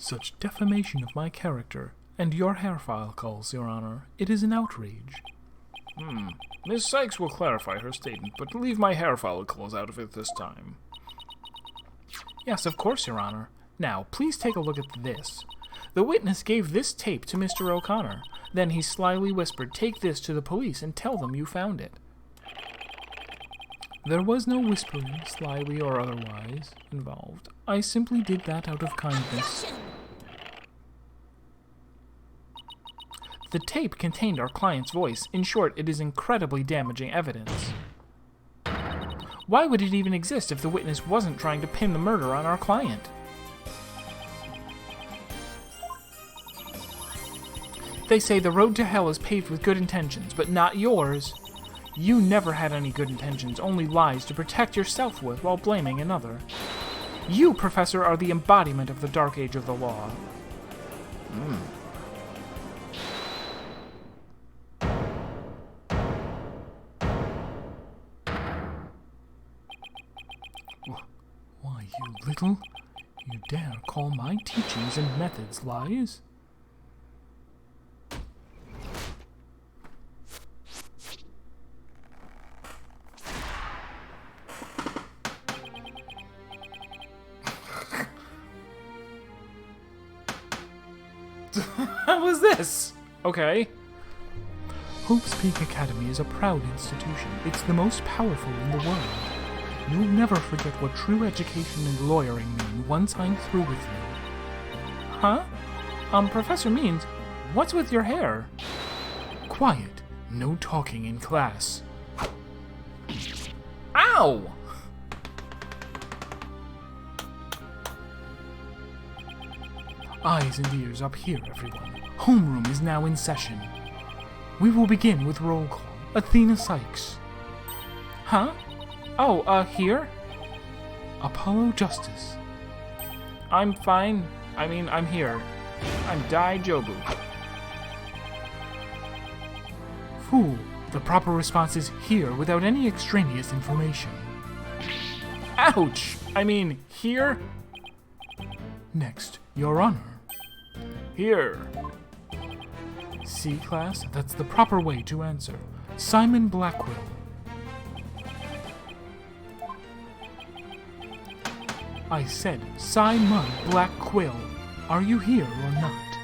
Such defamation of my character, and your hair file calls, Your Honor. It is an outrage. Miss Sykes will clarify her statement, but leave my hair follicles out of it this time. Yes, of course, Your Honor. Now, please take a look at this. The witness gave this tape to Mr. O'Connor. Then he slyly whispered, "Take this to the police and tell them you found it." There was no whispering, slyly or otherwise, involved. I simply did that out of kindness. The tape contained our client's voice. In short, it is incredibly damaging evidence. Why would it even exist if the witness wasn't trying to pin the murder on our client? They say the road to hell is paved with good intentions, but not yours. You never had any good intentions, only lies to protect yourself with while blaming another. You, Professor, are the embodiment of the dark age of the law. Why, you dare call my teachings and methods lies? How was this? Okay. Hope's Peak Academy is a proud institution. It's the most powerful in the world. You'll never forget what true education and lawyering mean once I'm through with you. Huh? Professor Means, what's with your hair? Quiet. No talking in class. Ow! Eyes and ears up here, everyone. Homeroom is now in session. We will begin with roll call. Athena Sykes. Huh? Oh, here? Apollo Justice. I'm fine. I'm here. I'm Dai Jobu. Fool. The proper response is here without any extraneous information. Ouch! Here? Next, Your Honor. Here. C class, that's the proper way to answer. Simon Blackwell. I said Simon Blackquill. Are you here or not?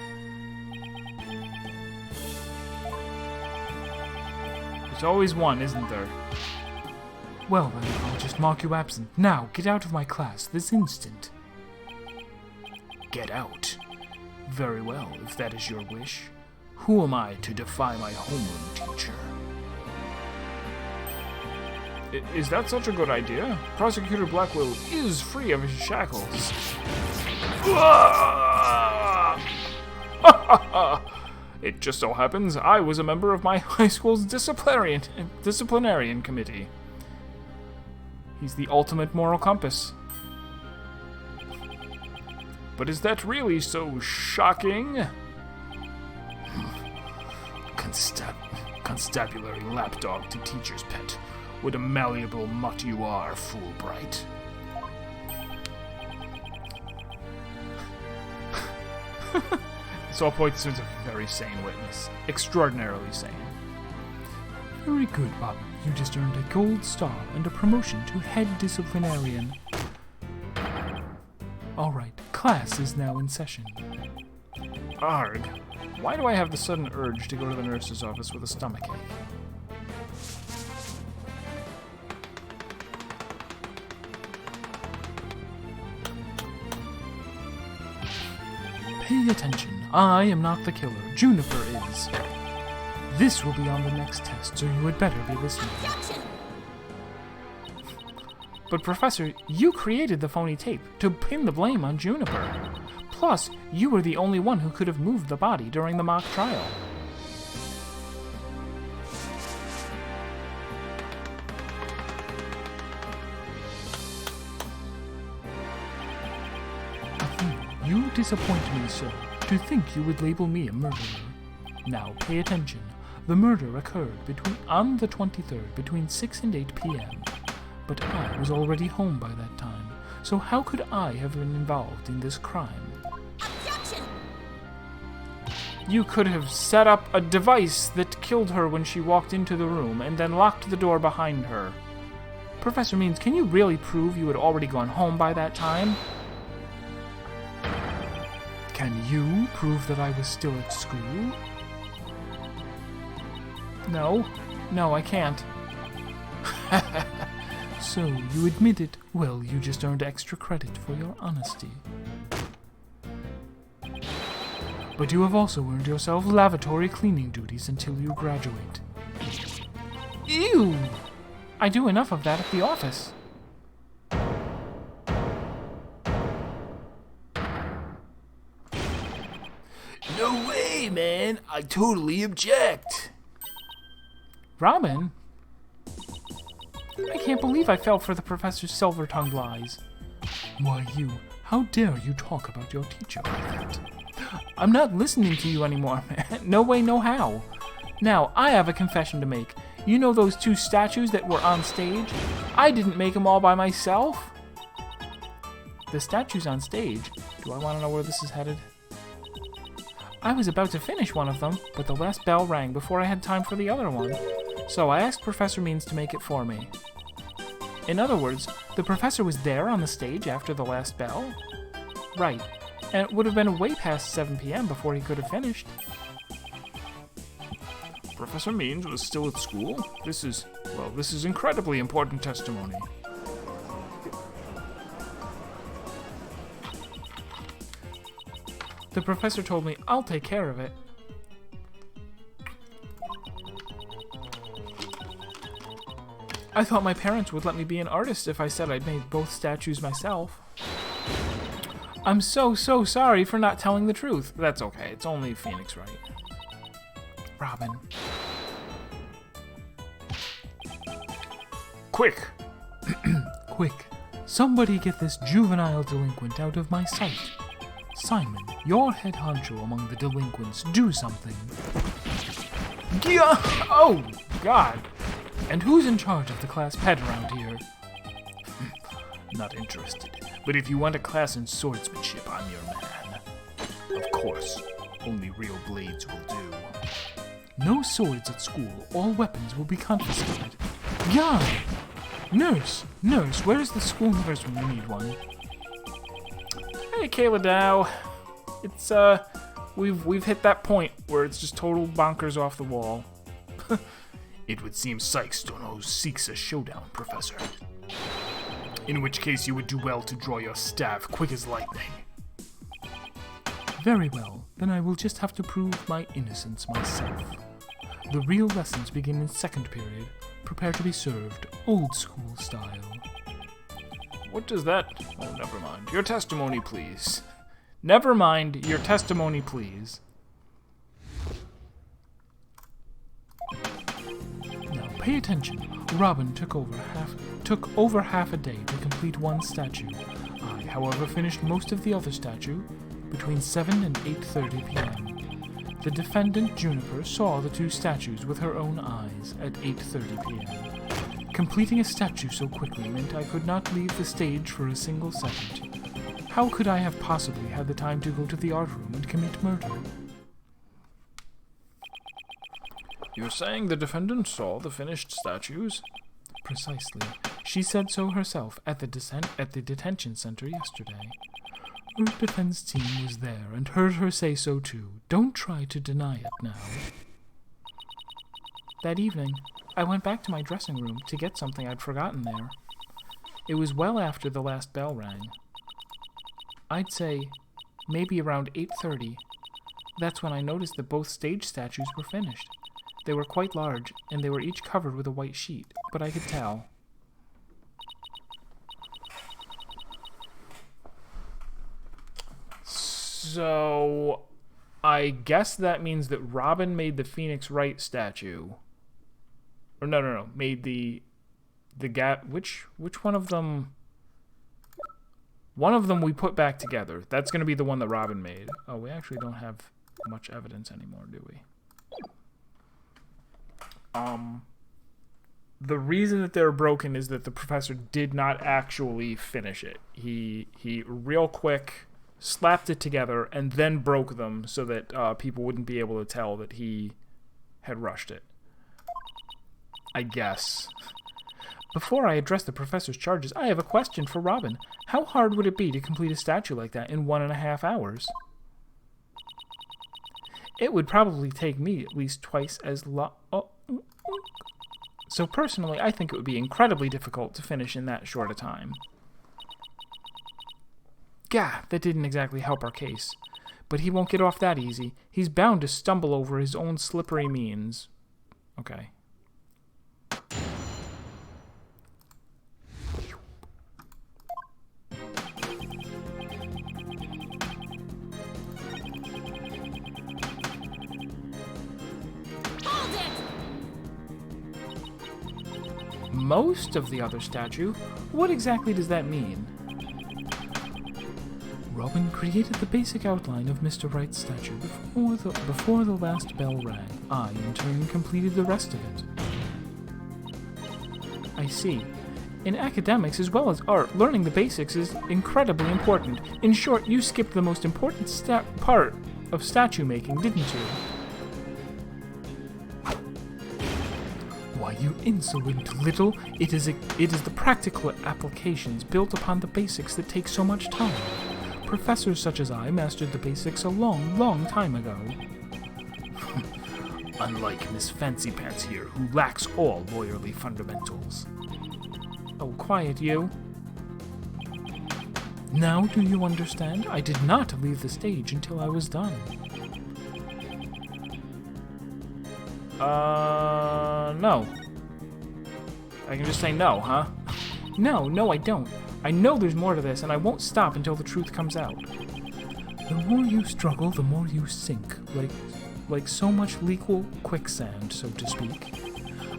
There's always one, isn't there? Well then, I'll just mark you absent. Now, get out of my class this instant. Get out. Very well, if that is your wish. Who am I to defy my homeroom teacher? Is that such a good idea? Prosecutor Blackwell is free of his shackles. It just so happens I was a member of my high school's disciplinarian committee. He's the ultimate moral compass. But is that really so shocking? Constabulary lapdog to teacher's pet. What a malleable mutt you are, Fulbright. So I'll point this as a very sane witness. Extraordinarily sane. Very good, Bob. You just earned a gold star and a promotion to head disciplinarian. Alright, class is now in session. Arg. Why do I have the sudden urge to go to the nurse's office with a stomachache? Pay attention. I am not the killer. Juniper is. This will be on the next test, so you had better be listening. But Professor, you created the phony tape to pin the blame on Juniper. Plus, you were the only one who could have moved the body during the mock trial. You disappoint me, sir. To think you would label me a murderer. Now, pay attention. The murder occurred on the 23rd between 6 and 8 p.m. But I was already home by that time, so how could I have been involved in this crime? You could have set up a device that killed her when she walked into the room and then locked the door behind her. Professor Means, can you really prove you had already gone home by that time? Can you prove that I was still at school? No, I can't. So, you admit it. Well, you just earned extra credit for your honesty. But you have also earned yourself lavatory cleaning duties until you graduate. Ew! I do enough of that at the office. No way, man. I totally object. Robin? I can't believe I fell for the professor's silver-tongued lies. Why, how dare you talk about your teacher like that? I'm not listening to you anymore, man. No way, no how. Now, I have a confession to make. You know those 2 statues that were on stage? I didn't make them all by myself. The statues on stage? Do I want to know where this is headed? I was about to finish one of them, but the last bell rang before I had time for the other one. So I asked Professor Means to make it for me. In other words, the professor was there on the stage after the last bell? Right. And it would have been way past 7 p.m. before he could have finished. Professor Means was still at school? This is incredibly important testimony. The professor told me, I'll take care of it. I thought my parents would let me be an artist if I said I'd made both statues myself. I'm so sorry for not telling the truth. That's okay, it's only Phoenix Wright. Robin. Quick! Quick, somebody get this juvenile delinquent out of my sight. Simon, you're head honcho among the delinquents. Do something. Yeah! Oh, God. And who's in charge of the class pet around here? Not interested. But if you want a class in swordsmanship, I'm your man. Of course, only real blades will do. No swords at school. All weapons will be confiscated. Yeah! Nurse, where's the school nurse when you need one? Hey, Kayla Dow. It's, we've hit that point where it's just total bonkers off the wall. It would seem Sykes Stono seeks a showdown, Professor. In which case you would do well to draw your staff quick as lightning. Very well, then I will just have to prove my innocence myself. The real lessons begin in second period. Prepare to be served, old school style. What does that... Oh, never mind. Your testimony, please. Never mind, your testimony, please. Now pay attention. Robin took over half a day to complete one statue. I, however, finished most of the other statue between 7 and 8:30 p.m. The defendant, Juniper, saw the 2 statues with her own eyes at 8:30 p.m. Completing a statue so quickly meant I could not leave the stage for a single second. How could I have possibly had the time to go to the art room and commit murder? You're saying the defendant saw the finished statues? Precisely. She said so herself at the detention center yesterday. Her defense team was there and heard her say so too. Don't try to deny it now. That evening, I went back to my dressing room to get something I'd forgotten there. It was well after the last bell rang. I'd say maybe around 8:30. That's when I noticed that both stage statues were finished. They were quite large, and they were each covered with a white sheet, but I could tell. So, I guess that means that Robin made the Phoenix Wright statue. Or no, made the gap. Which one of them? One of them we put back together. That's going to be the one that Robin made. Oh, we actually don't have much evidence anymore, do we? The reason that they're broken is that the professor did not actually finish it. He real quick slapped it together, and then broke them so that people wouldn't be able to tell that he had rushed it. I guess. Before I address the professor's charges, I have a question for Robin. How hard would it be to complete a statue like that in 1.5 hours? It would probably take me at least twice as long. So personally, I think it would be incredibly difficult to finish in that short a time. Gah, that didn't exactly help our case. But he won't get off that easy. He's bound to stumble over his own slippery means. Okay. Most of the other statue? What exactly does that mean? Robin created the basic outline of Mr. Wright's statue before the last bell rang. I, in turn, completed the rest of it. I see. In academics as well as art, learning the basics is incredibly important. In short, you skipped the most important part of statue making, didn't you? Why, you insolent little! It is the practical applications built upon the basics that take so much time. Professors such as I mastered the basics a long, long time ago. Unlike Miss Fancy Pants here, who lacks all lawyerly fundamentals. Oh, quiet you. Now do you understand? I did not leave the stage until I was done. No. I can just say no, huh? No, I don't. I know there's more to this, and I won't stop until the truth comes out. The more you struggle, the more you sink, like so much legal quicksand, so to speak.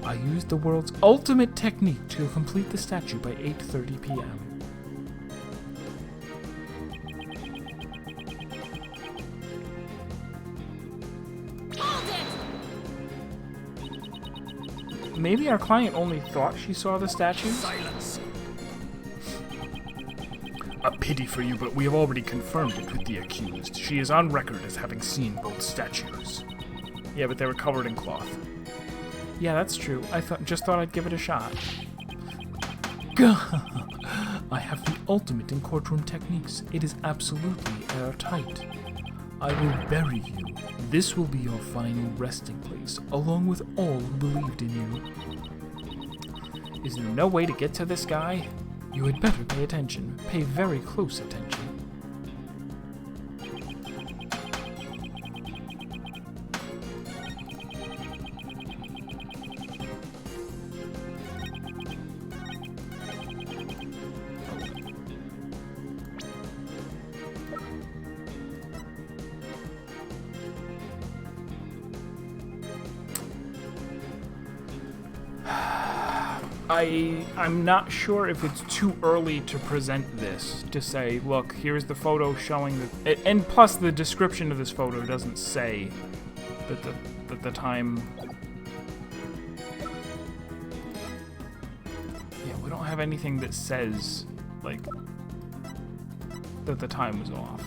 I used the world's ultimate technique to complete the statue by 8:30 p.m. Maybe our client only thought she saw the statues? Silence. A pity for you, but we have already confirmed it with the accused. She is on record as having seen both statues. Yeah, but they were covered in cloth. Yeah, that's true. I just thought I'd give it a shot. I have the ultimate in courtroom techniques. It is absolutely airtight. I will bury you. This will be your final resting place, along with all who believed in you. Is there no way to get to this guy? You had better pay attention. Pay very close attention. I'm not sure if it's too early to present this, to say, look, here's the photo showing that, and plus the description of this photo doesn't say that the time. Yeah, we don't have anything that says, like, that the time was off.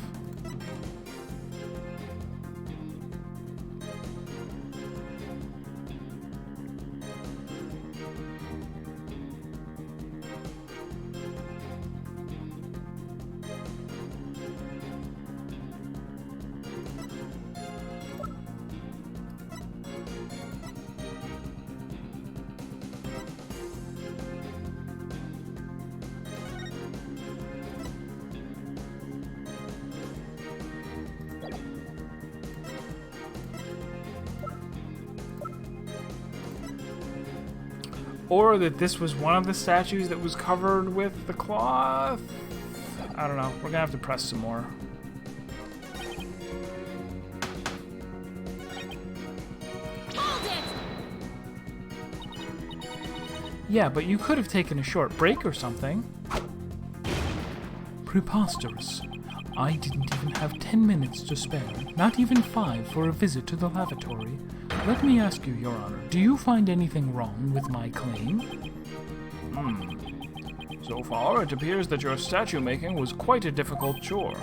Or that this was one of the statues that was covered with the cloth? I don't know. We're gonna have to press some more. Hold it! Yeah, but you could have taken a short break or something. Preposterous. I didn't even have 10 minutes to spare, not even 5 for a visit to the lavatory. Let me ask you, Your Honor, do you find anything wrong with my claim? So far, it appears that your statue making was quite a difficult chore.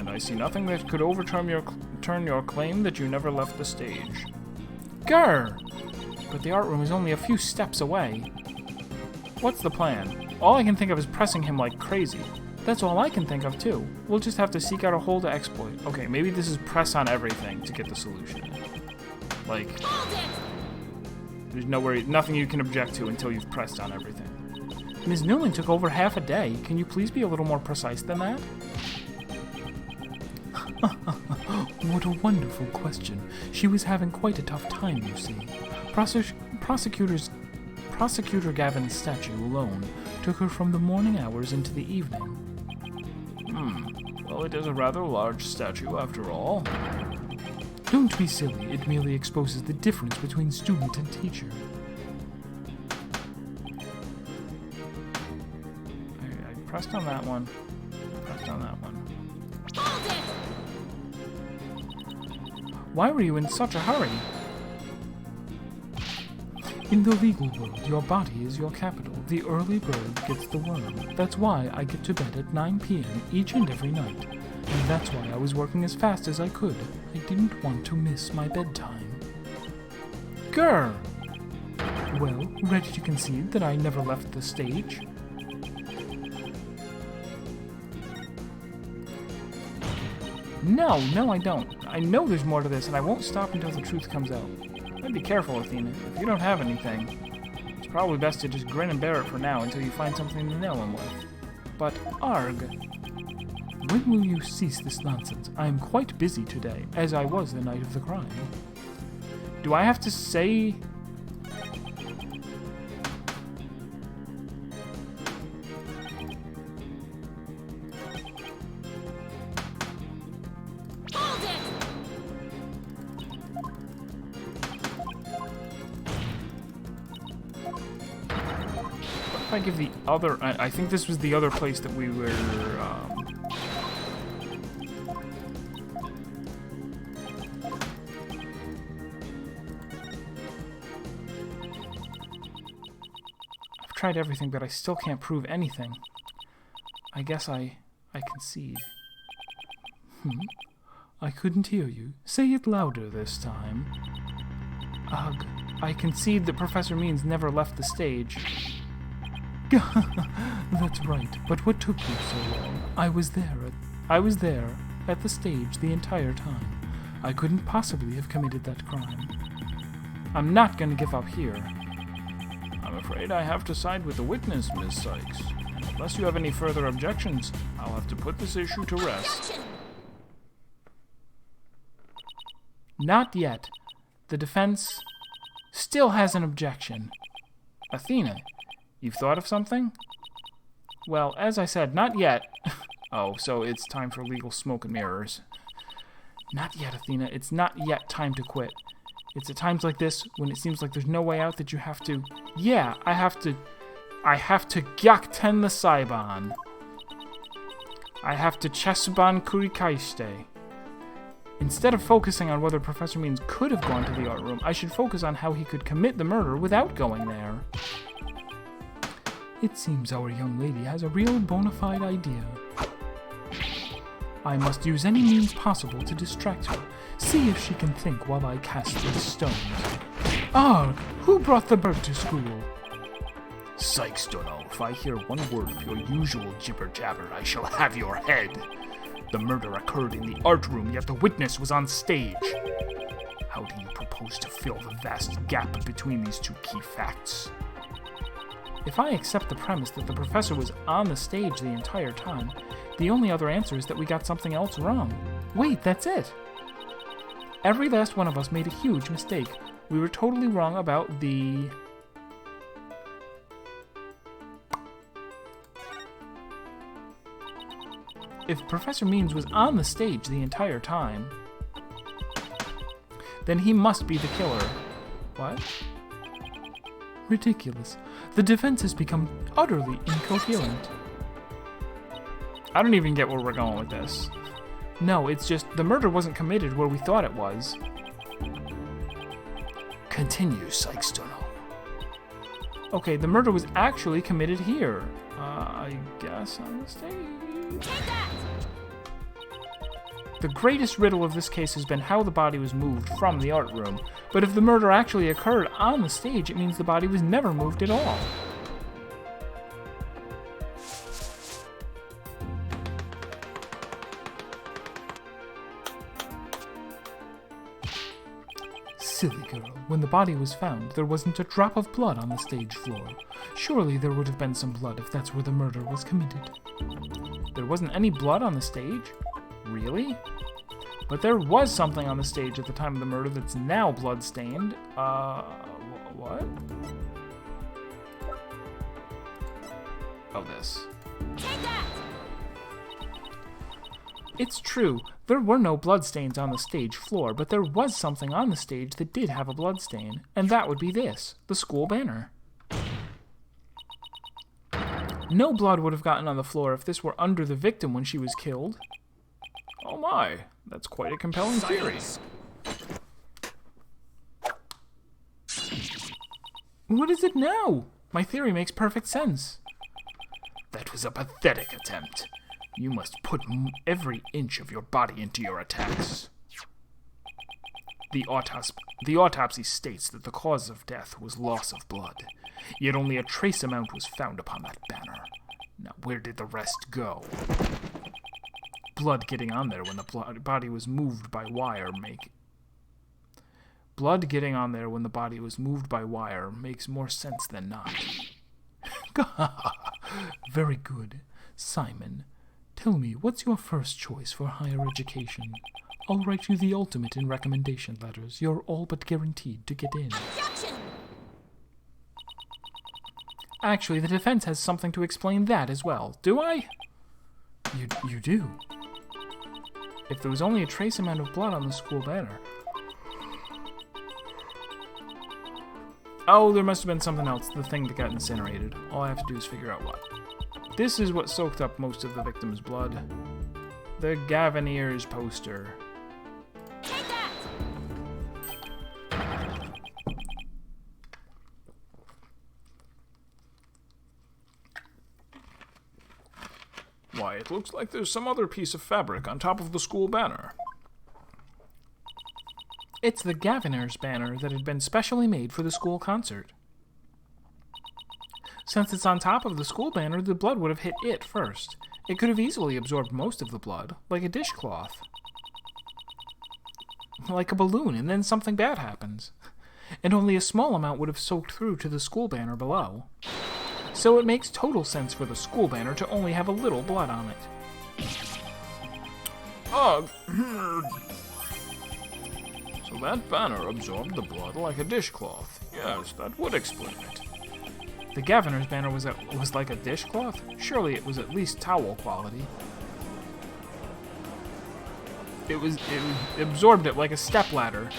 and I see nothing that could overturn your claim that you never left the stage. Grr! But the art room is only a few steps away. What's the plan? All I can think of is pressing him like crazy. That's all I can think of, too. We'll just have to seek out a hole to exploit. Okay, maybe this is press on everything to get the solution. Like, there's nothing you can object to until you've pressed on everything. Ms. Newman took over half a day. Can you please be a little more precise than that? What a wonderful question. She was having quite a tough time, you see. Prosecutor Gavin's statue alone took her from the morning hours into the evening. Well, it is a rather large statue after all. Don't be silly. It merely exposes the difference between student and teacher. I pressed on that one. Pressed on that one. Why were you in such a hurry? In the legal world, your body is your capital. The early bird gets the worm. That's why I get to bed at 9 p.m. each and every night. And that's why I was working as fast as I could. I didn't want to miss my bedtime. Grr! Well, ready to concede that I never left the stage? No, I don't. I know there's more to this, and I won't stop until the truth comes out. But be careful, Athena. If you don't have anything, it's probably best to just grin and bear it for now until you find something to nail him with. But, Arg, when will you cease this nonsense? I am quite busy today, as I was the night of the crime. Do I have to say... If I give the other... I think this was the other place that we were... I've tried everything, but I still can't prove anything. I guess I concede. I couldn't hear you. Say it louder this time. Ugh. I concede that Professor Means never left the stage. That's right, but what took you so long? I was there at the stage the entire time. I couldn't possibly have committed that crime. I'm not gonna give up here. I'm afraid I have to side with the witness, Miss Sykes. Unless you have any further objections, I'll have to put this issue to rest. Not yet. The defense still has an objection. Athena, you've thought of something? Well, as I said, not yet. Oh, so it's time for legal smoke and mirrors. Not yet, Athena. It's not yet time to quit. It's at times like this, when it seems like there's no way out, that you have to... Yeah, I have to Gyakten the Saiban. I have to Chesban Kurikaiste. Instead of focusing on whether Professor Means could have gone to the art room, I should focus on how he could commit the murder without going there. It seems our young lady has a real bona fide idea. I must use any means possible to distract her. See if she can think while I cast these stones. Arg! Who brought the bird to school? Sykes, Dunno. If I hear one word of your usual jibber-jabber, I shall have your head. The murder occurred in the art room, yet the witness was on stage. How do you propose to fill the vast gap between these two key facts? If I accept the premise that the professor was on the stage the entire time, the only other answer is that we got something else wrong. Wait, that's it! Every last one of us made a huge mistake. We were totally wrong about the... If Professor Means was on the stage the entire time, then he must be the killer. What? Ridiculous. The defense has become utterly incoherent. I don't even get where we're going with this. No, it's just the murder wasn't committed where we thought it was. Continue, Sykes, Dunno. Okay, the murder was actually committed here. I guess on the stage. Take that! The greatest riddle of this case has been how the body was moved from the art room. But if the murder actually occurred on the stage, it means the body was never moved at all. Silly girl. When the body was found, there wasn't a drop of blood on the stage floor. Surely there would have been some blood if that's where the murder was committed. There wasn't any blood on the stage? Really? But there was something on the stage at the time of the murder that's now blood-stained. What? Oh, this. Take that! It's true, there were no bloodstains on the stage floor, but there was something on the stage that did have a bloodstain, and that would be this, the school banner. No blood would have gotten on the floor if this were under the victim when she was killed. Oh my, that's quite a compelling theory. What is it now? My theory makes perfect sense. That was a pathetic attempt. You must put every inch of your body into your attacks. The autopsy states that the cause of death was loss of blood, yet only a trace amount was found upon that banner. Now, where did the rest go? Blood getting on there when the body was moved by wire Blood getting on there when the body was moved by wire makes more sense than not. Very good. Simon, tell me, what's your first choice for higher education? I'll write you the ultimate in recommendation letters. You're all but guaranteed to get in. Objection! Actually, the defense has something to explain that as well. Do I? You do. If there was only a trace amount of blood on the school banner. Oh, there must have been something else, the thing that got incinerated. All I have to do is figure out what. This is what soaked up most of the victim's blood. The Gavineers poster. Take that! Why, it looks like there's some other piece of fabric on top of the school banner. It's the Gavineers banner that had been specially made for the school concert. Since it's on top of the school banner, the blood would have hit it first. It could have easily absorbed most of the blood, like a dishcloth. Like a balloon, and then something bad happens. And only a small amount would have soaked through to the school banner below. So it makes total sense for the school banner to only have a little blood on it. Ugh. So that banner absorbed the blood like a dishcloth. Yes, that would explain it. The Gavineers banner was like a dishcloth? Surely it was at least towel quality. It absorbed it like a stepladder.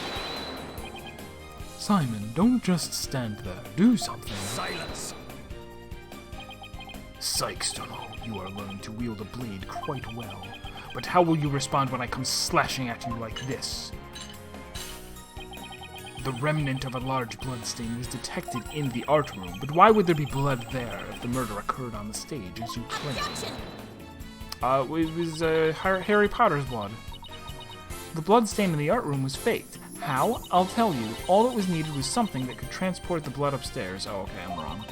Simon, don't just stand there. Do something. Silence! Sykes-Stonall, you are learning to wield a blade quite well. But how will you respond when I come slashing at you like this? The remnant of a large bloodstain was detected in the art room, but why would there be blood there if the murder occurred on the stage, as you claim? Objection! It was Harry Potter's blood. The bloodstain in the art room was faked. How? I'll tell you. All that was needed was something that could transport the blood upstairs. Oh, okay, I'm wrong.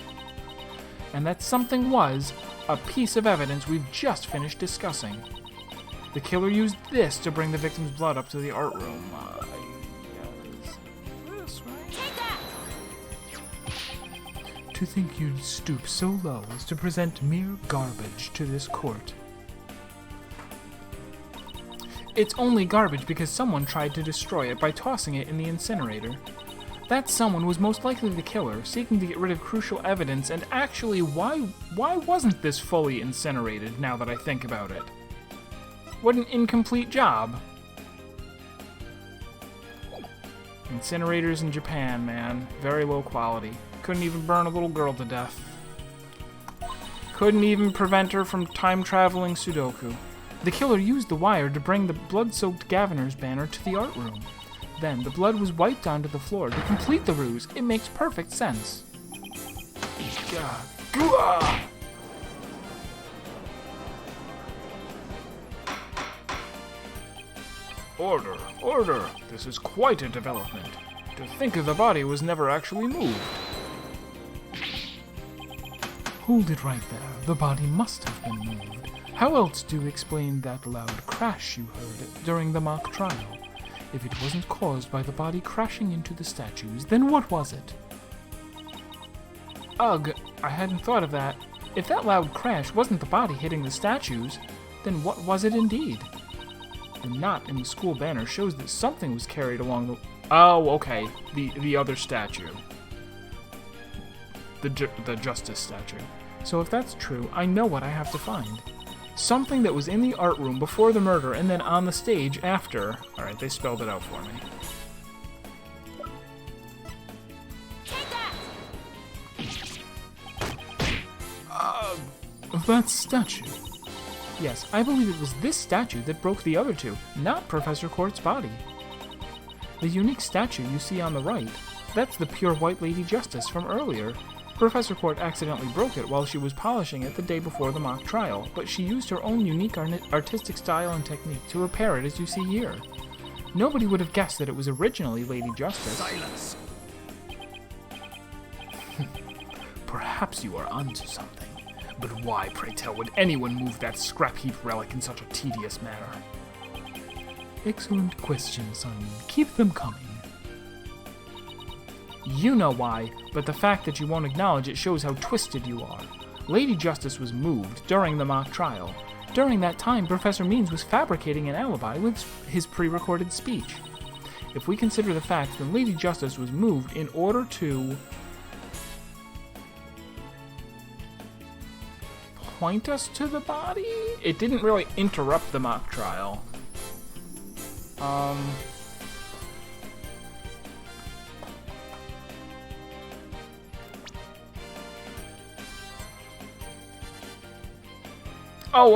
And that something was a piece of evidence we've just finished discussing. The killer used this to bring the victim's blood up to the art room. This, right? Take that! To think you'd stoop so low as to present mere garbage to this court. It's only garbage because someone tried to destroy it by tossing it in the incinerator. That someone was most likely the killer, seeking to get rid of crucial evidence, and actually, why wasn't this fully incinerated, now that I think about it? What an incomplete job. Incinerators in Japan, man. Very low quality. Couldn't even burn a little girl to death. Couldn't even prevent her from time-traveling Sudoku. The killer used the wire to bring the blood-soaked Gavineers banner to the art room. Then, the blood was wiped onto the floor to complete the ruse. It makes perfect sense. Gah! Order, order! This is quite a development. To think the body was never actually moved. Hold it right there. The body must have been moved. How else do you explain that loud crash you heard during the mock trial? If it wasn't caused by the body crashing into the statues, then what was it? Ugh, I hadn't thought of that. If that loud crash wasn't the body hitting the statues, then what was it indeed? The knot in the school banner shows that something was carried along the... Oh, okay. The other statue. The Justice statue. So if that's true, I know what I have to find. Something that was in the art room before the murder and then on the stage after. Alright, they spelled it out for me. Take that! That statue. Yes, I believe it was this statue that broke the other two, not Professor Court's body. The unique statue you see on the right, that's the pure white Lady Justice from earlier. Professor Court accidentally broke it while she was polishing it the day before the mock trial, but she used her own unique artistic style and technique to repair it as you see here. Nobody would have guessed that it was originally Lady Justice. Silence! Perhaps you are onto something. But why, pray tell, would anyone move that scrap heap relic in such a tedious manner? Excellent question, son. Keep them coming. You know why, but the fact that you won't acknowledge it shows how twisted you are. Lady Justice was moved during the mock trial. During that time, Professor Means was fabricating an alibi with his pre-recorded speech. If we consider the fact that Lady Justice was moved in order to point us to the body, it didn't really interrupt the mock trial. Oh,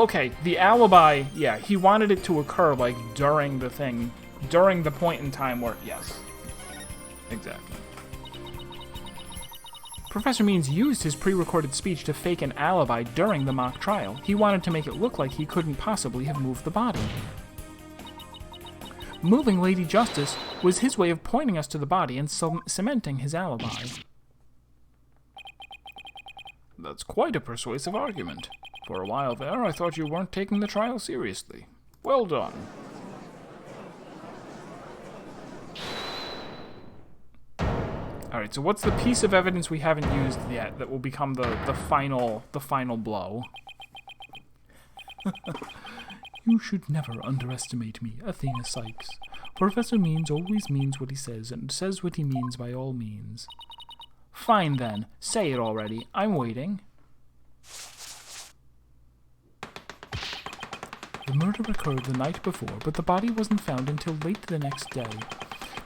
okay. The alibi, yeah, he wanted it to occur, like, during the thing. During the point in time where... Yes. Exactly. Professor Means used his pre-recorded speech to fake an alibi during the mock trial. He wanted to make it look like he couldn't possibly have moved the body. Moving Lady Justice was his way of pointing us to the body and cementing his alibi. That's quite a persuasive argument. For a while there, I thought you weren't taking the trial seriously. Well done. Alright, so what's the piece of evidence we haven't used yet that will become the final blow? You should never underestimate me, Athena Sykes. Professor Means always means what he says, and says what he means by all means. Fine then, say it already. I'm waiting. The murder occurred the night before, but the body wasn't found until late the next day.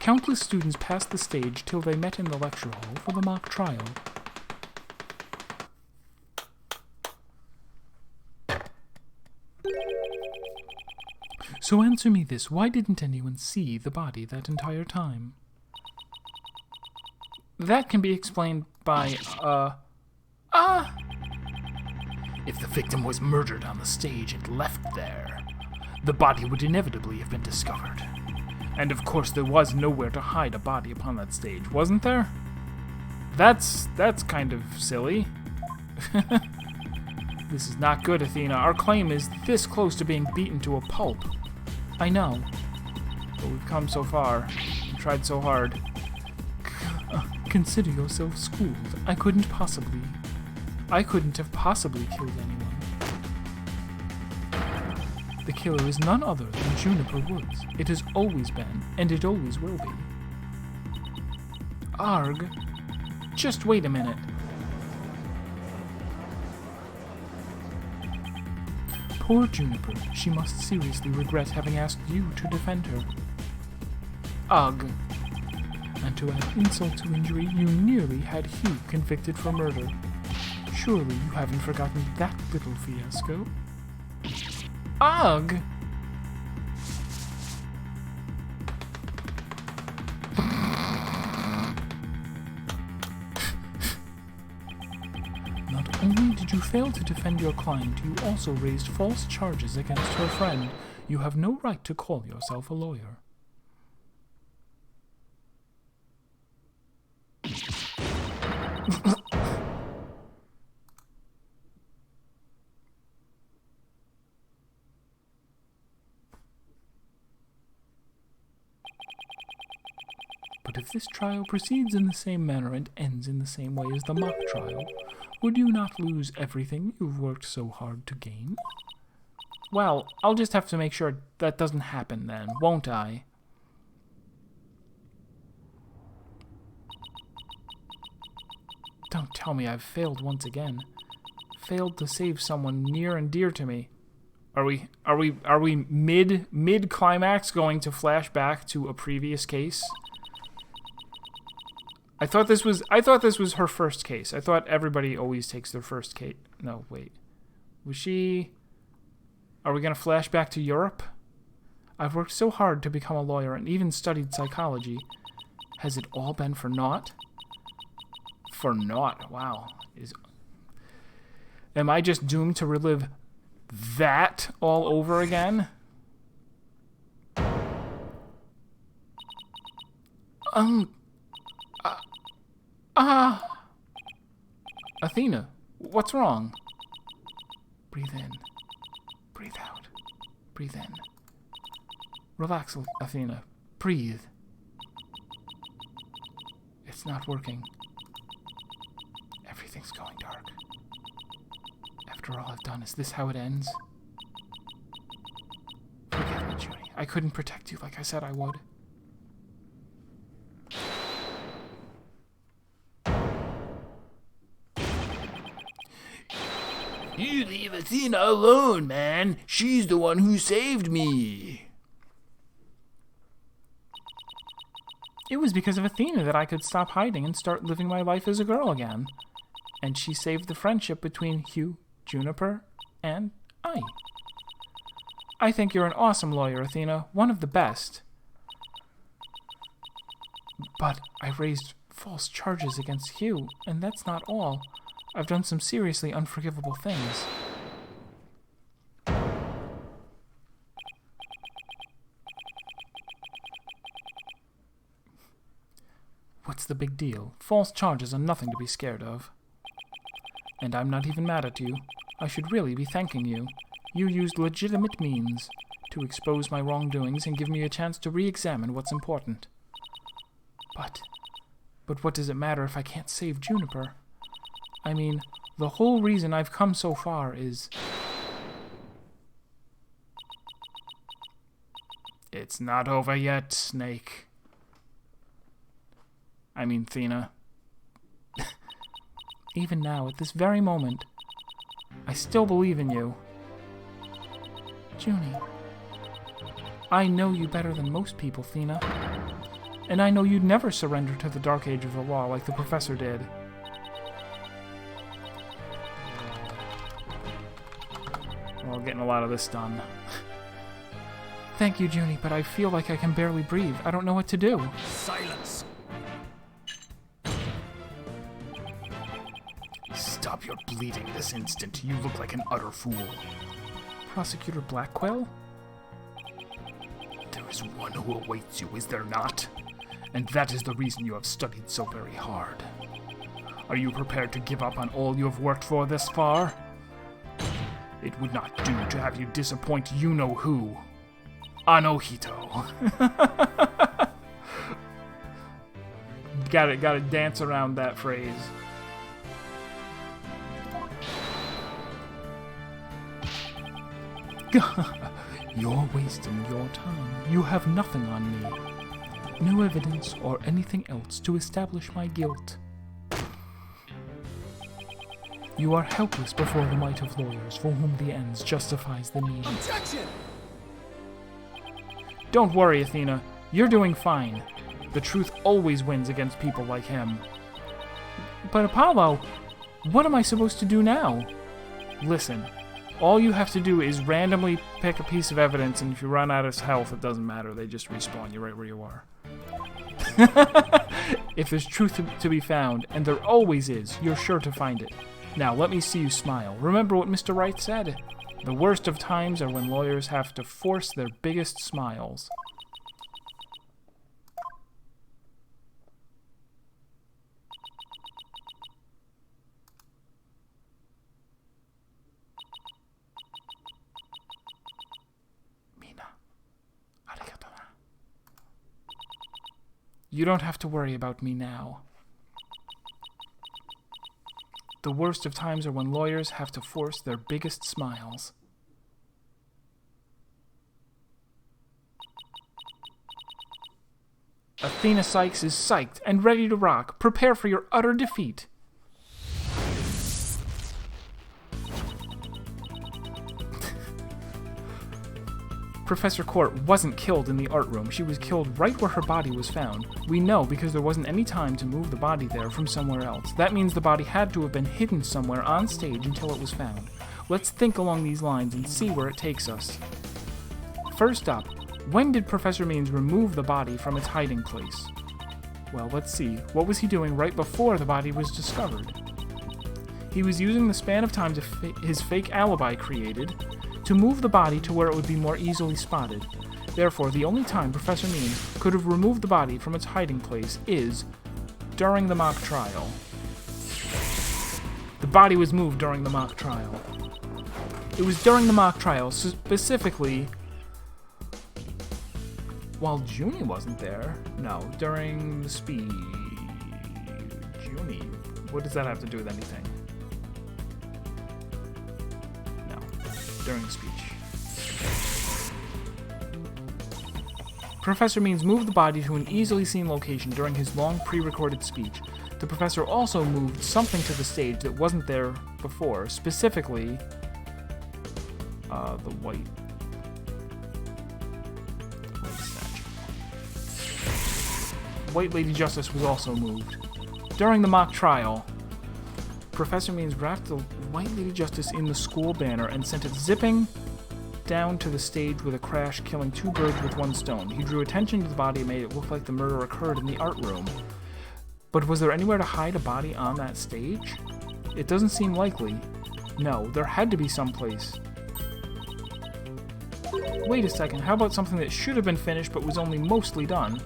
Countless students passed the stage till they met in the lecture hall for the mock trial. So answer me this, why didn't anyone see the body that entire time? That can be explained by, If the victim was murdered on the stage and left there, the body would inevitably have been discovered. And of course there was nowhere to hide a body upon that stage, wasn't there? That's kind of silly. This is not good, Athena. Our claim is this close to being beaten to a pulp. I know. But we've come so far. We've tried so hard. Consider yourself schooled. I couldn't have possibly killed anyone. The killer is none other than Juniper Woods. It has always been, and it always will be. Arg. Just wait a minute. Poor Juniper. She must seriously regret having asked you to defend her. Ugh. And to add insult to injury, you nearly had Hugh convicted for murder. Surely you haven't forgotten that little fiasco? Ugh! Not only did you fail to defend your client, you also raised false charges against her friend. You have no right to call yourself a lawyer. But if this trial proceeds in the same manner and ends in the same way as the mock trial, would you not lose everything you've worked so hard to gain? Well, I'll just have to make sure that doesn't happen then, won't I? Don't tell me I've failed once again. Failed to save someone near and dear to me. Are we mid climax going to flash back to a previous case? I thought this was her first case. I thought everybody always takes their first case. No, wait. Was she... Are we going to flash back to Europe? I've worked so hard to become a lawyer and even studied psychology. Has it all been for naught? For naught? Wow. Am I just doomed to relive that all over again? Athena, what's wrong? Breathe in. Breathe out. Breathe in. Relax, Athena. Breathe. It's not working. Everything's going dark. After all I've done, is this how it ends? Forgive me, Judy. I couldn't protect you like I said I would. You leave Athena alone, man. She's the one who saved me. It was because of Athena that I could stop hiding and start living my life as a girl again. And she saved the friendship between Hugh, Juniper, and I. I think you're an awesome lawyer, Athena. One of the best. But I raised false charges against Hugh, and that's not all. I've done some seriously unforgivable things. What's the big deal? False charges are nothing to be scared of. And I'm not even mad at you. I should really be thanking you. You used legitimate means to expose my wrongdoings and give me a chance to re-examine what's important. But what does it matter if I can't save Juniper? I mean, the whole reason I've come so far is... It's not over yet, Snake. I mean, Thena. Even now, at this very moment, I still believe in you. Junie, I know you better than most people, Thena. And I know you'd never surrender to the dark age of the law like the professor did. Well, getting a lot of this done. Thank you, Junie, but I feel like I can barely breathe. I don't know what to do. Silence! Stop your bleeding this instant. You look like an utter fool. Prosecutor Blackwell? There is one who awaits you, is there not? And that is the reason you have studied so very hard. Are you prepared to give up on all you have worked for this far? It would not do to have you disappoint you-know-who. Anohito. Gotta dance around that phrase. You're wasting your time. You have nothing on me. No evidence or anything else to establish my guilt. You are helpless before the might of lawyers, for whom the ends justifies the means. Objection! Don't worry, Athena. You're doing fine. The truth always wins against people like him. But Apollo, what am I supposed to do now? Listen, all you have to do is randomly pick a piece of evidence, and if you run out of health, it doesn't matter. They just respawn you right where you are. If there's truth to be found, and there always is, you're sure to find it. Now, let me see you smile. Remember what Mr. Wright said? The worst of times are when lawyers have to force their biggest smiles. Mina, arigato. You don't have to worry about me now. The worst of times are when lawyers have to force their biggest smiles. Athena Sykes is psyched and ready to rock. Prepare for your utter defeat. Professor Court wasn't killed in the art room. She was killed right where her body was found. We know because there wasn't any time to move the body there from somewhere else. That means the body had to have been hidden somewhere on stage until it was found. Let's think along these lines and see where it takes us. First up, when did Professor Means remove the body from its hiding place? Well, let's see. What was he doing right before the body was discovered? He was using the span of time his fake alibi created to move the body to where it would be more easily spotted. Therefore, the only time Professor Means could have removed the body from its hiding place is during the mock trial. The body was moved during the mock trial. It was during the mock trial, specifically while Junie wasn't there. No, during the speech. Junie. What does that have to do with anything? During the speech. Professor Means moved the body to an easily seen location during his long pre-recorded speech. The professor also moved something to the stage that wasn't there before, specifically the white statue. White Lady Justice was also moved. During the mock trial, Professor Means wrapped the White Lady Justice in the school banner and sent it zipping down to the stage with a crash, killing two birds with one stone. He drew attention to the body and made it look like the murder occurred in the art room. But was there anywhere to hide a body on that stage? It doesn't seem likely. No, there had to be someplace. Wait a second, how about something that should have been finished but was only mostly done?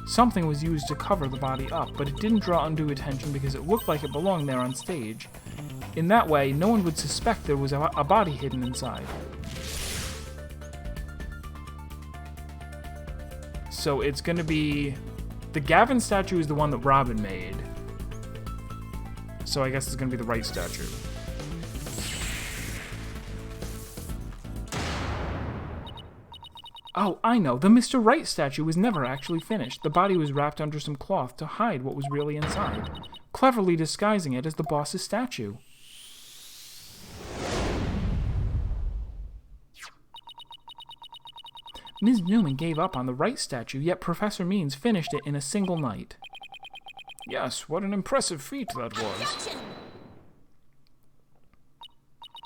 Something was used to cover the body up, but it didn't draw undue attention because it looked like it belonged there on stage. In that way, no one would suspect there was a body hidden inside. So it's going to be... The Gavin statue is the one that Robin made. So I guess it's going to be the Wright statue. Oh, I know. The Mr. Wright statue was never actually finished. The body was wrapped under some cloth to hide what was really inside, cleverly disguising it as the boss's statue. Ms. Newman gave up on the Wright statue, yet Professor Means finished it in a single night. Yes, what an impressive feat that was. Objection!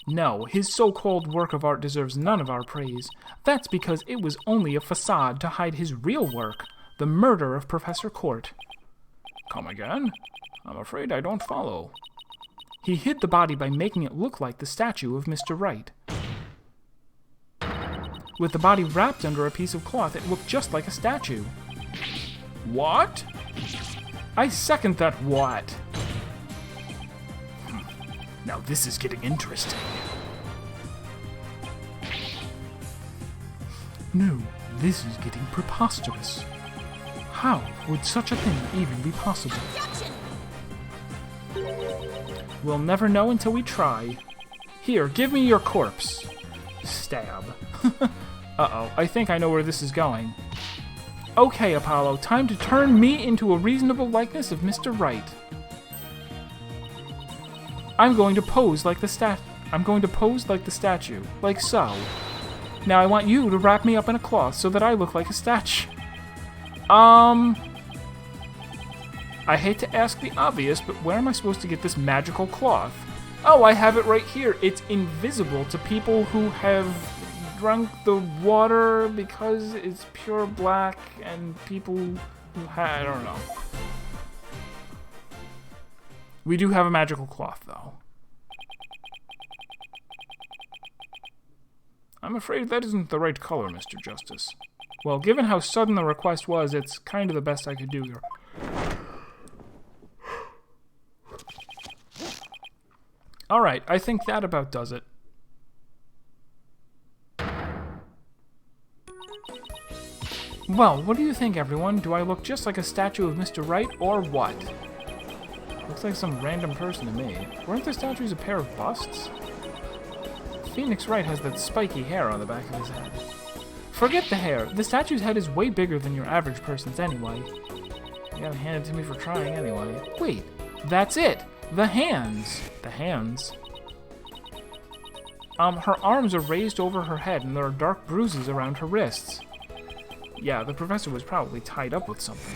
No, his so-called work of art deserves none of our praise. That's because it was only a facade to hide his real work, the murder of Professor Court. Come again? I'm afraid I don't follow. He hid the body by making it look like the statue of Mr. Wright. With the body wrapped under a piece of cloth, it looked just like a statue. What? I second that what. Now this is getting interesting. No, this is getting preposterous. How would such a thing even be possible? Objection! We'll never know until we try. Here, give me your corpse. Stab. Uh-oh, I think I know where this is going. Okay, Apollo, time to turn me into a reasonable likeness of Mr. Wright. I'm going to pose like the statue, like so. Now I want you to wrap me up in a cloth so that I look like a statue. I hate to ask the obvious, but where am I supposed to get this magical cloth? Oh, I have it right here. It's invisible to people who have drunk the water because it's pure black, and people who I don't know. We do have a magical cloth, though. I'm afraid that isn't the right color, Mr. Justice. Well, given how sudden the request was, it's kind of the best I could do here. Alright, I think that about does it. Well, what do you think, everyone? Do I look just like a statue of Mr. Wright, or what? Looks like some random person to me. Weren't the statues a pair of busts? Phoenix Wright has that spiky hair on the back of his head. Forget the hair. The statue's head is way bigger than your average person's anyway. You gotta hand it to me for trying anyway. Wait, that's it! The hands! The hands? Her arms are raised over her head and there are dark bruises around her wrists. Yeah, the professor was probably tied up with something.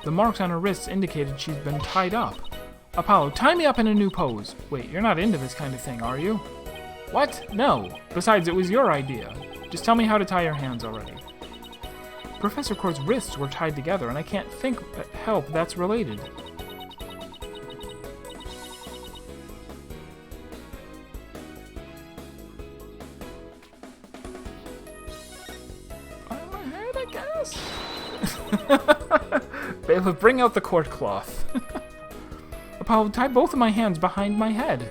The marks on her wrists indicated she's been tied up. Apollo, tie me up in a new pose. Wait, you're not into this kind of thing, are you? What? No. Besides, it was your idea. Just tell me how to tie your hands already. Professor Court's wrists were tied together, and I can't help that's related. On my head, I guess? Bailiff, bring out the court cloth. Apollo, tie both of my hands behind my head.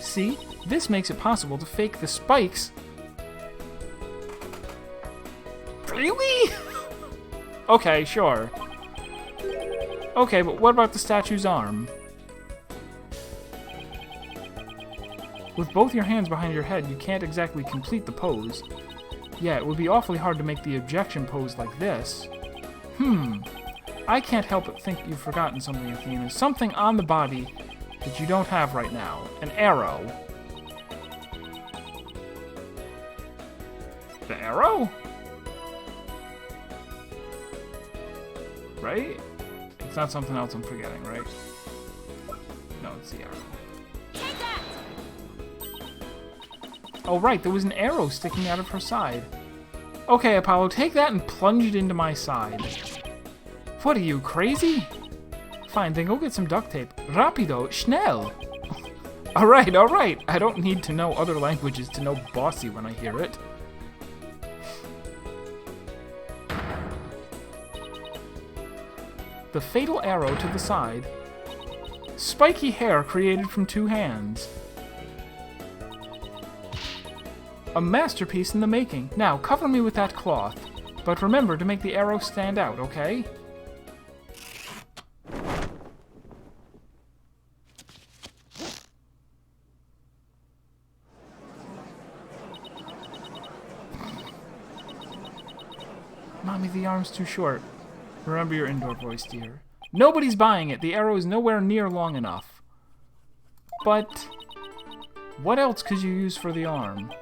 See? This makes it possible to fake the spikes. Really? Okay, sure. Okay, but what about the statue's arm? With both your hands behind your head, you can't exactly complete the pose. Yeah, it would be awfully hard to make the objection pose like this. I can't help but think you've forgotten something, Athena. Something on the body that you don't have right now. An arrow. The arrow? Right? It's not something else I'm forgetting, right? No, it's the arrow. Take that! Oh, right, there was an arrow sticking out of her side. Okay, Apollo, take that and plunge it into my side. What are you, crazy? Fine, then go get some duct tape. Rapido, schnell! Alright. I don't need to know other languages to know bossy when I hear it. The fatal arrow to the side. Spiky hair created from two hands. A masterpiece in the making. Now, cover me with that cloth. But remember to make the arrow stand out, okay? Mommy, the arm's too short. Remember your indoor voice, dear. Nobody's buying it. The arrow is nowhere near long enough. But what else could you use for the arm?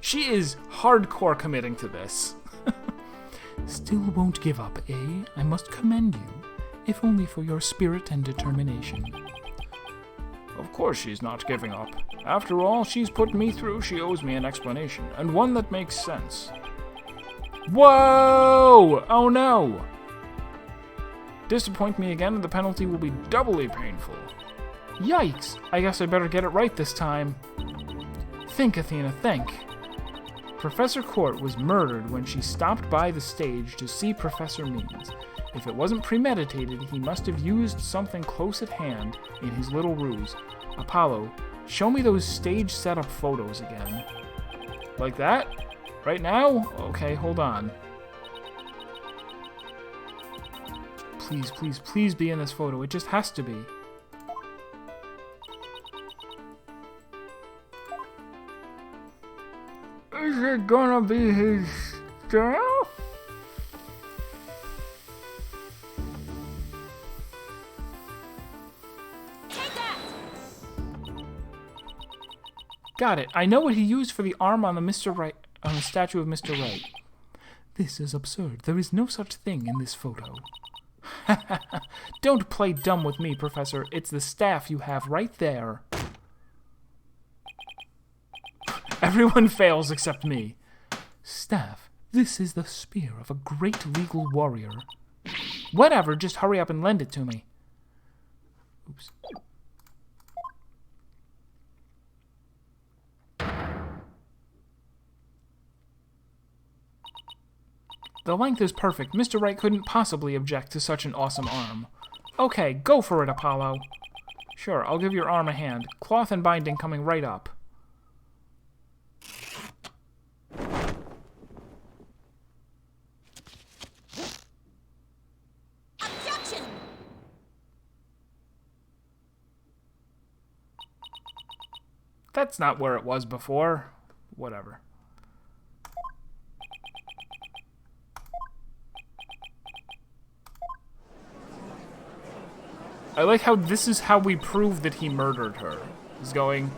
She is hardcore committing to this. Still won't give up, eh? I must commend you, if only for your spirit and determination. Of course she's not giving up. After all she's put me through, she owes me an explanation, and one that makes sense. Whoa! Oh no! Disappoint me again and the penalty will be doubly painful. Yikes! I guess I better get it right this time. Think, Athena, think. Professor Court was murdered when she stopped by the stage to see Professor Means. If it wasn't premeditated, he must have used something close at hand in his little ruse. Apollo, show me those stage setup photos again. Like that? Right now? Okay, hold on. Please, please, please be in this photo. It just has to be. Is it gonna be his staff? Take that! Got it. I know what he used for the arm on the statue of Mr. Wright. This is absurd. There is no such thing in this photo. Don't play dumb with me, Professor. It's the staff you have right there. Everyone fails except me. Staff, this is the spear of a great legal warrior. Whatever, just hurry up and lend it to me. Oops. The length is perfect. Mr. Wright couldn't possibly object to such an awesome arm. Okay, go for it, Apollo. Sure, I'll give your arm a hand. Cloth and binding coming right up. Objection! That's not where it was before. Whatever. I like how this is how we prove that he murdered her. He's going...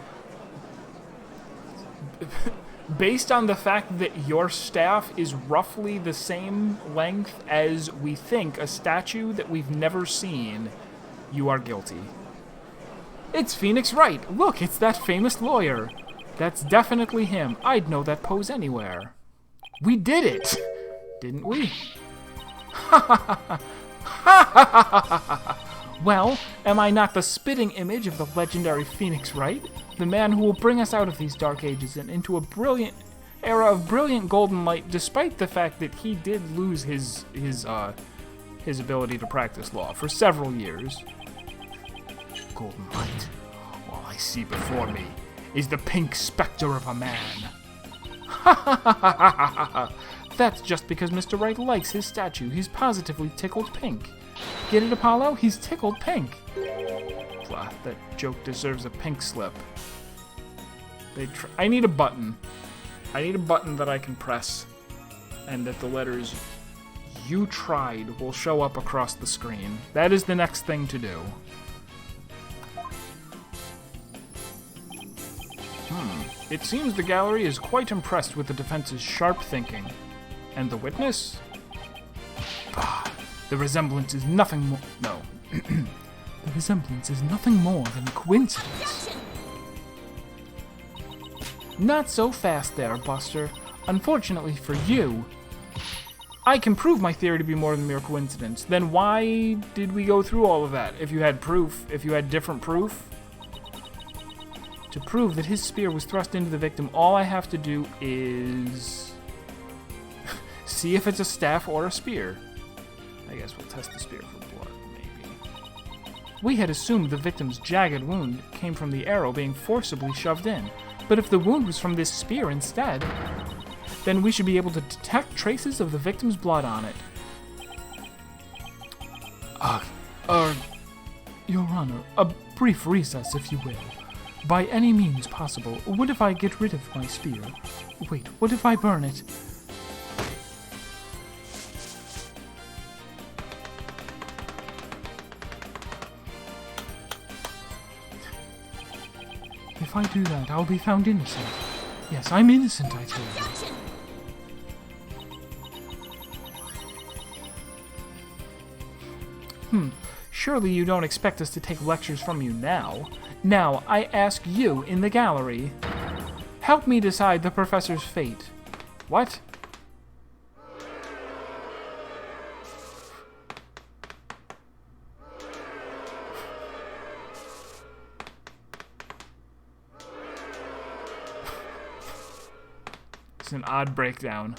Based on the fact that your staff is roughly the same length as we think a statue that we've never seen, you are guilty. It's Phoenix Wright. Look, it's that famous lawyer. That's definitely him. I'd know that pose anywhere. We did it! Didn't we? Ha ha ha ha! Ha ha ha ha ha! Well, am I not the spitting image of the legendary Phoenix Wright? The man who will bring us out of these dark ages and into a brilliant era of brilliant golden light, despite the fact that he did lose his ability to practice law for several years. Golden light. All I see before me is the pink specter of a man. Ha ha ha ha ha ha! That's just because Mr. Wright likes his statue. He's positively tickled pink. Get it, Apollo? He's tickled pink. Blah, that joke deserves a pink slip. I need a button. I need a button that I can press, and that the letters "You tried" will show up across the screen. That is the next thing to do. It seems the gallery is quite impressed with the defense's sharp thinking. And the witness? Bah, the resemblance is nothing more... No. The resemblance is nothing more than a coincidence. Not so fast there, Buster. Unfortunately for you, I can prove my theory to be more than mere coincidence. Then why did we go through all of that? If you had proof, if you had different proof? To prove that his spear was thrust into the victim, all I have to do is... see if it's a staff or a spear. I guess we'll test the spear for blood, maybe. We had assumed the victim's jagged wound came from the arrow being forcibly shoved in. But if the wound was from this spear instead, then we should be able to detect traces of the victim's blood on it. Your Honor, a brief recess, if you will. By any means possible, what if I get rid of my spear? Wait, what if I burn it? If I do that, I'll be found innocent. Yes, I'm innocent, I tell you. Surely you don't expect us to take lectures from you now. Now, I ask you in the gallery. Help me decide the professor's fate. What? It's an odd breakdown.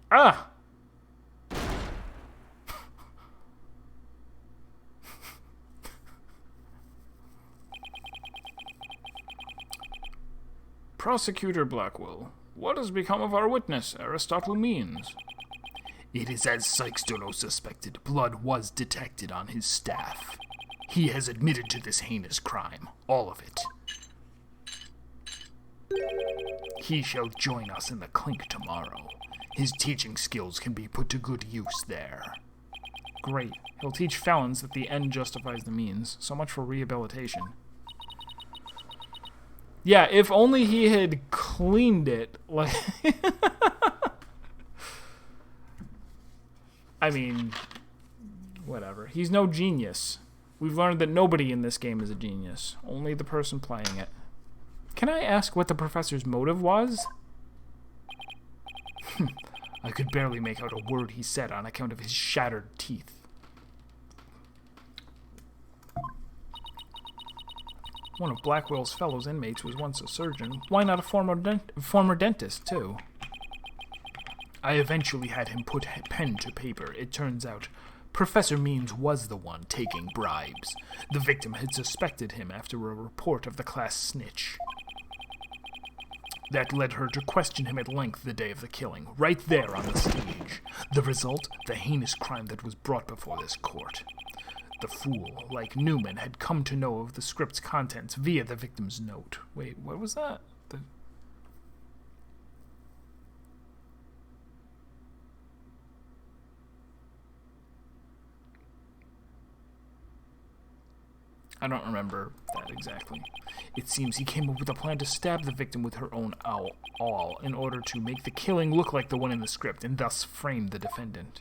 Ah! Prosecutor Blackwell, what has become of our witness, Aristotle Means? It is as Sykes-Stono suspected. Blood was detected on his staff. He has admitted to this heinous crime. All of it. He shall join us in the clink tomorrow. His teaching skills can be put to good use there. Great. He'll teach felons that the end justifies the means. So much for rehabilitation. Yeah, if only he had cleaned it. Like, I mean, whatever. He's no genius. We've learned that nobody in this game is a genius. Only the person playing it. Can I ask what the professor's motive was? I could barely make out a word he said on account of his shattered teeth. One of Blackwell's fellow inmates was once a surgeon. Why not a former dentist, too? I eventually had him put pen to paper. It turns out Professor Means was the one taking bribes. The victim had suspected him after a report of the class snitch. That led her to question him at length the day of the killing, right there on the stage. The result, the heinous crime that was brought before this court. The fool, like Newman, had come to know of the script's contents via the victim's note. Wait, what was that? I don't remember that exactly. It seems he came up with a plan to stab the victim with her own awl in order to make the killing look like the one in the script and thus frame the defendant.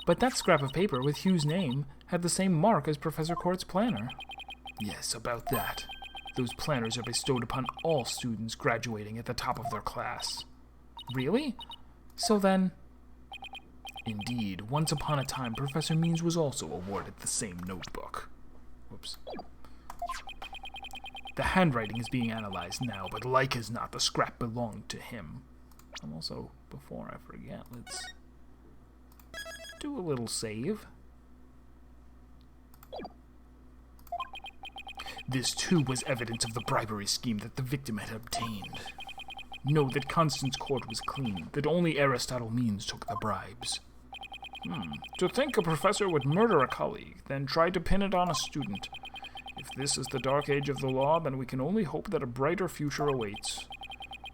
But that scrap of paper with Hugh's name had the same mark as Professor Court's planner. Yes, about that. Those planners are bestowed upon all students graduating at the top of their class. Really? So then... Indeed, once upon a time, Professor Means was also awarded the same notebook. Whoops. The handwriting is being analyzed now, but like as not, the scrap belonged to him. I'm also, before I forget, let's do a little save. This too was evidence of the bribery scheme that the victim had obtained. Know that Constance Court was clean, that only Aristotle Means took the bribes. To think a professor would murder a colleague, then try to pin it on a student. If this is the dark age of the law, then we can only hope that a brighter future awaits.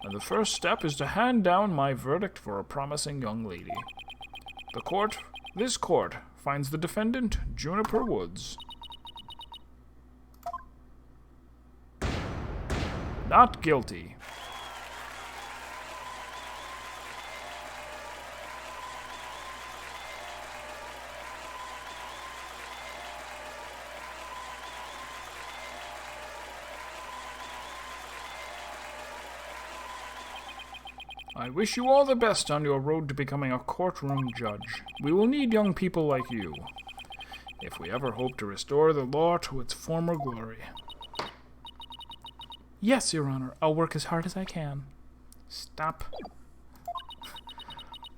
And the first step is to hand down my verdict for a promising young lady. This court, finds the defendant, Juniper Woods. Not guilty. I wish you all the best on your road to becoming a courtroom judge. We will need young people like you, if we ever hope to restore the law to its former glory. Yes, Your Honor. I'll work as hard as I can. Stop.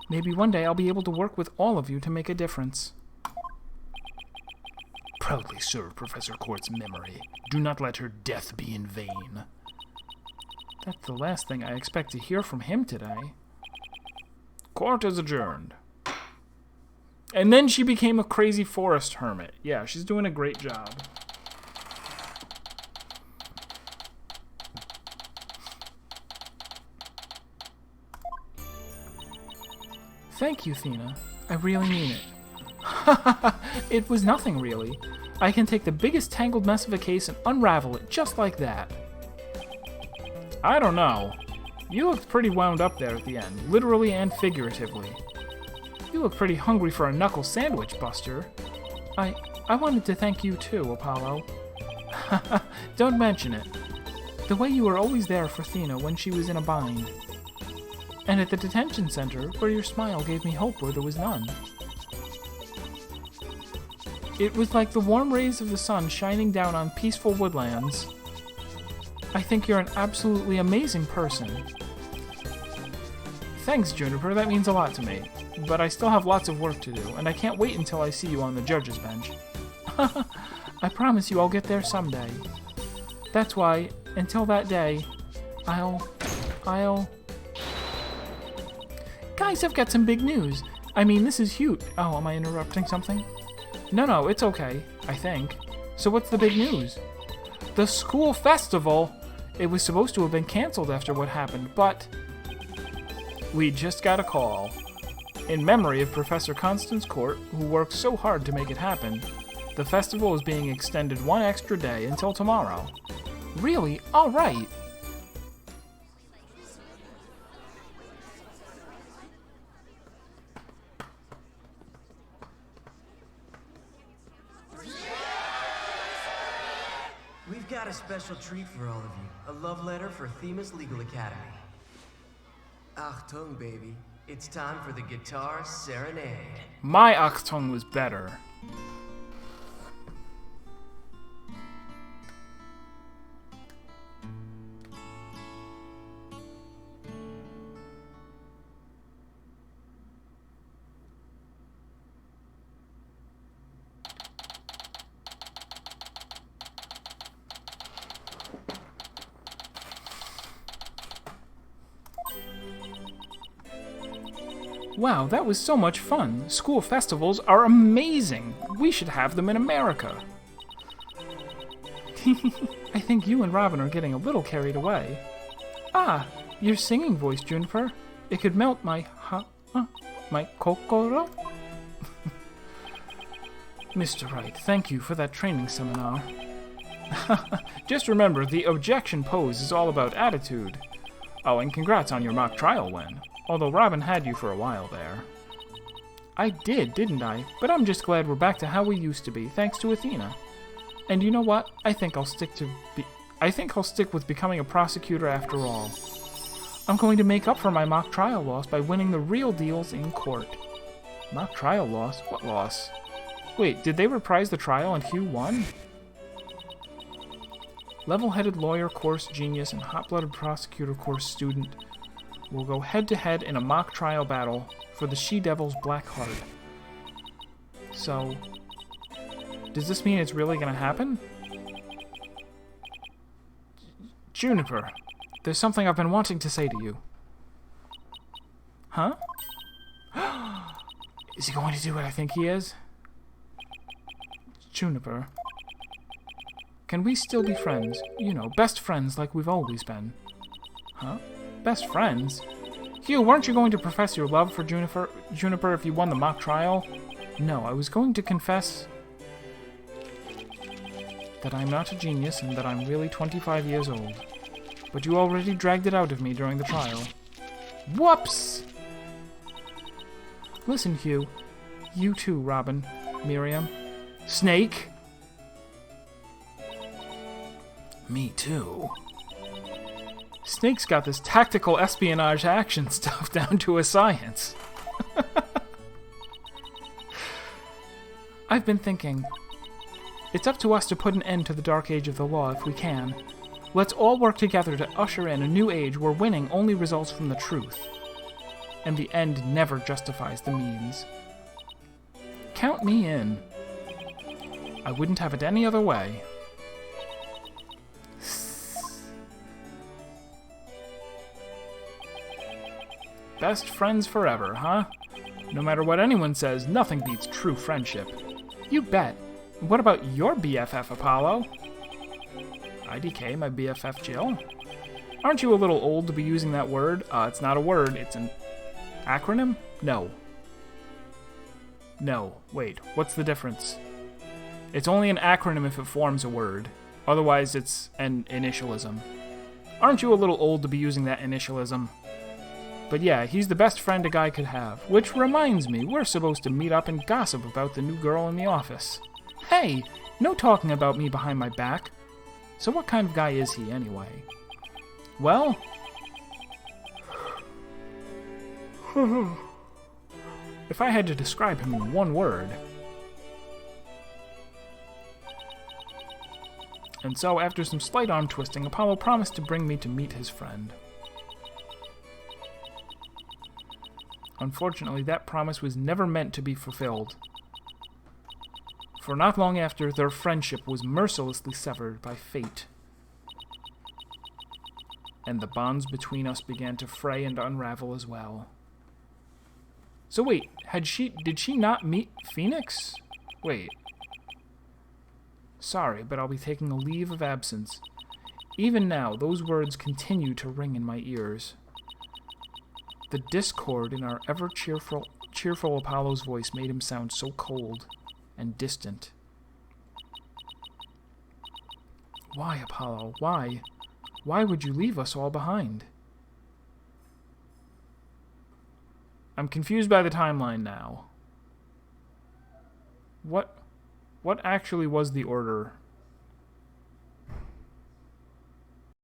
Maybe one day I'll be able to work with all of you to make a difference. Proudly serve Professor Court's memory. Do not let her death be in vain. That's the last thing I expect to hear from him today. Court is adjourned. And then she became a crazy forest hermit. Yeah, she's doing a great job. Thank you, Thena. I really mean it. It was nothing, really. I can take the biggest tangled mess of a case and unravel it just like that. I don't know. You looked pretty wound up there at the end, literally and figuratively. You look pretty hungry for a knuckle sandwich, Buster. I wanted to thank you too, Apollo. Don't mention it. The way you were always there for Thena when she was in a bind. And at the detention center, where your smile gave me hope where there was none. It was like the warm rays of the sun shining down on peaceful woodlands. I think you're an absolutely amazing person. Thanks, Juniper. That means a lot to me. But I still have lots of work to do, and I can't wait until I see you on the judge's bench. I promise you I'll get there someday. That's why, until that day, I'll... Guys, I've got some big news. I mean, this is huge. Oh, am I interrupting something? No, it's okay, I think. So what's the big news? The school festival! It was supposed to have been canceled after what happened, but... We just got a call. In memory of Professor Constance Court, who worked so hard to make it happen, the festival is being extended one extra day until tomorrow. Really? All right. got a special treat for all of you. A love letter for Themis Legal Academy. Achtung, baby. It's time for the guitar serenade. My Achtung was better. Wow, that was so much fun. School festivals are amazing. We should have them in America. I think you and Robin are getting a little carried away. Ah, your singing voice, Juniper. It could melt my my kokoro. Mr. Wright, thank you for that training seminar. Just remember, the objection pose is all about attitude. Oh, and congrats on your mock trial win. Although Robin had you for a while there. I did, didn't I? But I'm just glad we're back to how we used to be, thanks to Athena. And you know what? I think I'll stick with becoming a prosecutor after all. I'm going to make up for my mock trial loss by winning the real deals in court. Mock trial loss? What loss? Wait, did they reprise the trial and Hugh won? Level-headed lawyer course genius and hot-blooded prosecutor course student will go head-to-head in a mock trial battle for the She-Devil's Black Heart. So, does this mean it's really gonna happen? Juniper, there's something I've been wanting to say to you. Huh? Is he going to do what I think he is? Juniper, can we still be friends? You know, best friends like we've always been. Huh? Best friends? Hugh, weren't you going to profess your love for Juniper if you won the mock trial? No, I was going to confess that I'm not a genius and that I'm really 25 years old. But you already dragged it out of me during the trial. Whoops! Listen, Hugh. You too, Robin, Miriam, Snake. Me too. Snake's got this tactical espionage action stuff down to a science. I've been thinking, it's up to us to put an end to the dark age of the law if we can. Let's all work together to usher in a new age where winning only results from the truth, and the end never justifies the means. Count me in. I wouldn't have it any other way. Best friends forever, huh? No matter what anyone says, nothing beats true friendship. You bet. What about your BFF, Apollo? IDK, my BFF, Jill? Aren't you a little old to be using that word? It's not a word, it's an acronym? No. No, wait, what's the difference? It's only an acronym if it forms a word. Otherwise, it's an initialism. Aren't you a little old to be using that initialism? But yeah, he's the best friend a guy could have. Which reminds me, we're supposed to meet up and gossip about the new girl in the office. Hey, no talking about me behind my back. So what kind of guy is he, anyway? Well... if I had to describe him in one word... And so, after some slight arm twisting, Apollo promised to bring me to meet his friend. Unfortunately, that promise was never meant to be fulfilled. For not long after, their friendship was mercilessly severed by fate. And the bonds between us began to fray and unravel as well. So wait, did she not meet Phoenix? Wait. Sorry, but I'll be taking a leave of absence. Even now, those words continue to ring in my ears. The discord in our ever-cheerful Apollo's voice made him sound so cold and distant. Why, Apollo? Why? Why would you leave us all behind? I'm confused by the timeline now. What actually was the order